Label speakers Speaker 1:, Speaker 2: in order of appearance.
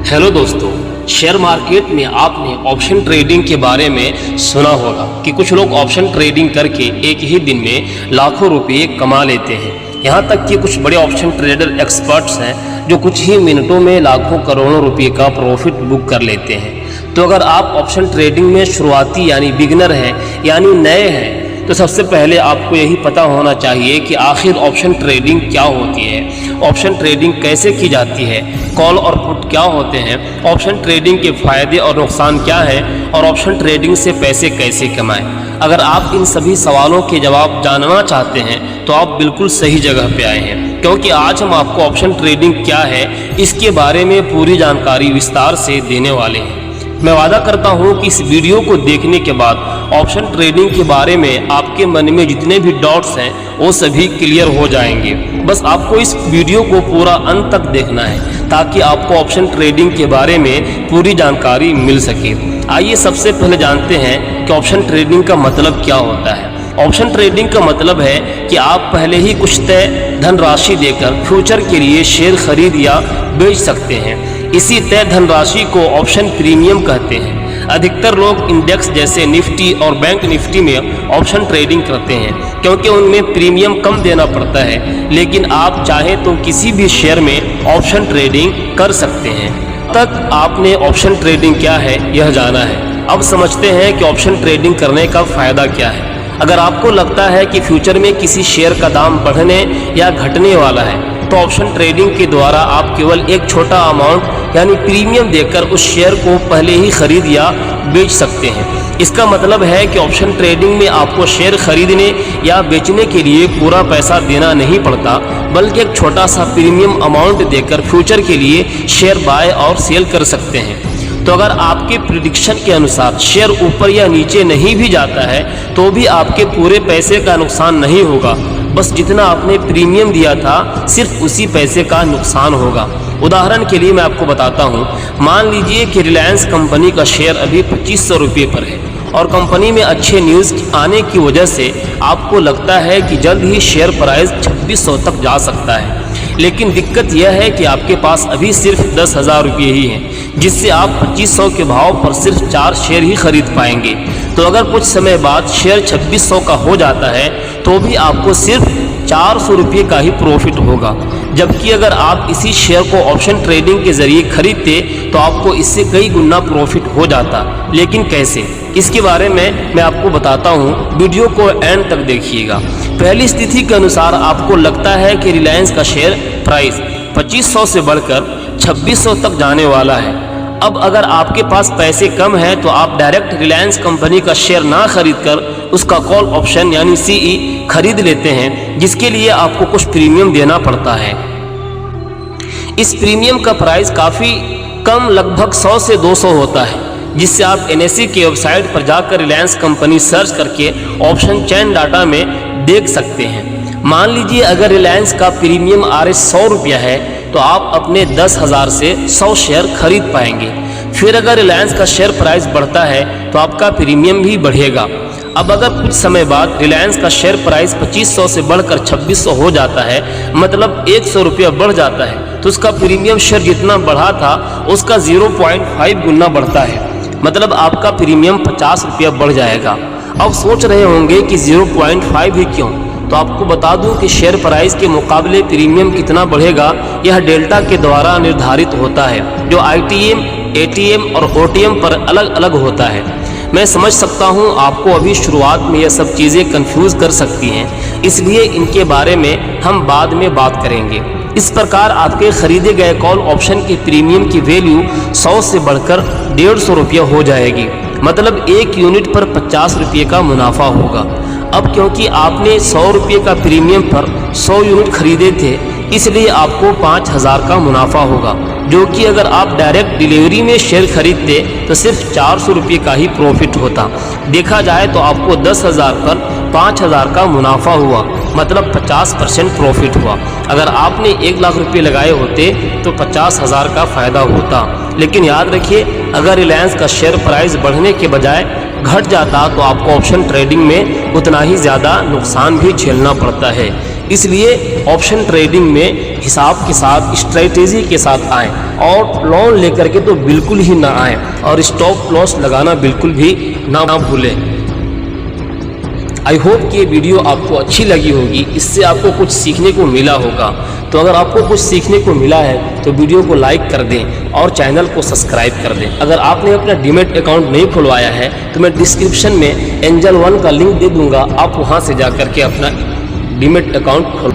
Speaker 1: Hello दोस्तों, share market में आपने ऑप्शन ट्रेडिंग के बारे में सुना होगा कि कुछ लोग ऑप्शन ट्रेडिंग करके एक ही दिन में लाखों रुपए कमा लेते हैं। यहाँ तक कि कुछ बड़े ऑप्शन ट्रेडर एक्सपर्ट्स हैं जो कुछ ही मिनटों में लाखों करोड़ों रुपए का प्रॉफिट बुक कर लेते हैं। तो अगर आप ऑप्शन ट्रेडिंग में शुरुआती यानी बिगिनर हैं यानी नए हैं, तो सबसे पहले आपको यही पता होना चाहिए कि आखिर ऑप्शन ट्रेडिंग क्या होती है, ऑप्शन ट्रेडिंग कैसे की जाती है, कॉल और पुट क्या होते हैं, ऑप्शन ट्रेडिंग के फ़ायदे और नुकसान क्या है और ऑप्शन ट्रेडिंग से पैसे कैसे कमाएं। अगर आप इन सभी सवालों के जवाब जानना चाहते हैं तो आप बिल्कुल सही जगह पे आए हैं, क्योंकि आज हम आपको ऑप्शन ट्रेडिंग क्या है इसके बारे में पूरी जानकारी विस्तार से देने वाले हैं। मैं वादा करता हूं कि इस वीडियो को देखने के बाद ऑप्शन ट्रेडिंग के बारे में आपके मन में जितने भी डाउट्स हैं वो सभी क्लियर हो जाएंगे। बस आपको इस वीडियो को पूरा अंत तक देखना है ताकि आपको ऑप्शन ट्रेडिंग के बारे में पूरी जानकारी मिल सके। आइए सबसे पहले जानते हैं कि ऑप्शन ट्रेडिंग का मतलब क्या होता है। ऑप्शन ट्रेडिंग का मतलब है कि आप पहले ही कुछ तय धनराशि देकर फ्यूचर के लिए शेयर खरीद या बेच सकते हैं। इसी तय धनराशि को ऑप्शन प्रीमियम कहते हैं। अधिकतर लोग इंडेक्स जैसे निफ्टी और बैंक निफ्टी में ऑप्शन ट्रेडिंग करते हैं क्योंकि उनमें प्रीमियम कम देना पड़ता है, लेकिन आप चाहें तो किसी भी शेयर में ऑप्शन ट्रेडिंग कर सकते हैं। तक आपने ऑप्शन ट्रेडिंग क्या है यह जाना है। अब समझते हैं कि ऑप्शन ट्रेडिंग करने का फ़ायदा क्या है। अगर आपको लगता है कि फ्यूचर में किसी शेयर का दाम बढ़ने या घटने वाला है तो ऑप्शन ट्रेडिंग के द्वारा आप केवल एक छोटा अमाउंट यानी प्रीमियम देकर उस शेयर को पहले ही खरीद या बेच सकते हैं। इसका मतलब है कि ऑप्शन ट्रेडिंग में आपको शेयर खरीदने या बेचने के लिए पूरा पैसा देना नहीं पड़ता, बल्कि एक छोटा सा प्रीमियम अमाउंट देकर फ्यूचर के लिए शेयर बाय और सेल कर सकते हैं। तो अगर आपके प्रिडिक्शन के अनुसार शेयर ऊपर या नीचे नहीं भी जाता है तो भी आपके पूरे पैसे का नुकसान नहीं होगा, बस जितना आपने प्रीमियम दिया था सिर्फ उसी पैसे का नुकसान होगा। उदाहरण के लिए मैं आपको बताता हूँ, मान लीजिए कि रिलायंस कंपनी का शेयर अभी 2500 रुपये पर है और कंपनी में अच्छे न्यूज़ आने की वजह से आपको लगता है कि जल्द ही शेयर प्राइस 2600 तक जा सकता है। लेकिन दिक्कत यह है कि आपके पास अभी सिर्फ 10,000 रुपये ही हैं, जिससे आप 2500 के भाव पर सिर्फ 4 शेयर ही खरीद पाएंगे। तो अगर कुछ समय बाद शेयर 2600 का हो जाता है तो भी आपको सिर्फ 400 रुपये का ही प्रॉफिट होगा, जबकि अगर आप इसी शेयर को ऑप्शन ट्रेडिंग के जरिए खरीदते तो आपको इससे कई गुना प्रॉफिट हो जाता। लेकिन कैसे, इसके बारे में मैं आपको बताता हूँ, वीडियो को एंड तक देखिएगा। पहली स्थिति के अनुसार आपको लगता है कि रिलायंस का शेयर प्राइस 2500 से बढ़कर 2600 तक जाने वाला है। अब अगर आपके पास पैसे कम हैं तो आप डायरेक्ट रिलायंस कंपनी का शेयर ना खरीदकर उसका कॉल ऑप्शन यानी सीई खरीद लेते हैं, जिसके लिए आपको कुछ प्रीमियम देना पड़ता है। इस प्रीमियम का प्राइस काफ़ी कम, लगभग 100 से 200 होता है, जिससे आप NSE की वेबसाइट पर जाकर रिलायंस कंपनी सर्च करके ऑप्शन चेन डाटा में देख सकते हैं। मान लीजिए अगर रिलायंस का प्रीमियम RS 100 रुपया है तो आप अपने 10,000 से 100 शेयर खरीद पाएंगे। फिर अगर रिलायंस का शेयर प्राइस बढ़ता है तो आपका प्रीमियम भी बढ़ेगा। अब अगर कुछ समय बाद रिलायंस का शेयर प्राइस 2500 से बढ़कर 2600 हो जाता है, मतलब 100 रुपया बढ़ जाता है, तो उसका प्रीमियम शेयर जितना बढ़ा था उसका 0.5 गुना बढ़ता है, मतलब आपका प्रीमियम 50 रुपया बढ़ जाएगा। अब सोच रहे होंगे कि 0.5 ही क्यों, तो आपको बता दूं कि शेयर प्राइस के मुकाबले प्रीमियम कितना बढ़ेगा यह डेल्टा के द्वारा निर्धारित होता है, जो ITM, ATM और OTM पर अलग अलग होता है। मैं समझ सकता हूं आपको अभी शुरुआत में यह सब चीज़ें कंफ्यूज कर सकती हैं, इसलिए इनके बारे में हम बाद में बात करेंगे। इस प्रकार आपके खरीदे गए कॉल ऑप्शन के प्रीमियम की वैल्यू 100 से बढ़कर 150 रुपया हो जाएगी, मतलब एक यूनिट पर 50 रुपये का मुनाफा होगा। अब क्योंकि आपने 100 रुपये का प्रीमियम पर 100 यूनिट खरीदे थे, इसलिए आपको 5000 का मुनाफा होगा, जो कि अगर आप डायरेक्ट डिलीवरी में शेयर खरीदते तो सिर्फ 400 रुपये का ही प्रॉफिट होता। देखा जाए तो आपको 10,000 पर 5000 का मुनाफा हुआ, मतलब 50% प्रॉफिट हुआ। अगर आपने 1 लाख रुपये लगाए होते तो 50,000 का फ़ायदा होता। लेकिन याद रखिए, अगर रिलायंस का शेयर प्राइस बढ़ने के बजाय घट जाता तो आपको ऑप्शन ट्रेडिंग में उतना ही ज़्यादा नुकसान भी झेलना पड़ता है। इसलिए ऑप्शन ट्रेडिंग में हिसाब के साथ, स्ट्रेटेजी के साथ आएँ और लोन लेकर के तो बिल्कुल ही ना आएँ और स्टॉप लॉस लगाना बिल्कुल भी ना भूलें। आई होप कि ये वीडियो आपको अच्छी लगी होगी, इससे आपको कुछ सीखने को मिला होगा। तो अगर आपको कुछ सीखने को मिला है तो वीडियो को लाइक कर दें और चैनल को सब्सक्राइब कर दें। अगर आपने अपना डीमैट अकाउंट नहीं खुलवाया है तो मैं डिस्क्रिप्शन में एंजल वन का लिंक दे दूंगा, आप वहां से जा करके अपना डीमैट अकाउंट खोल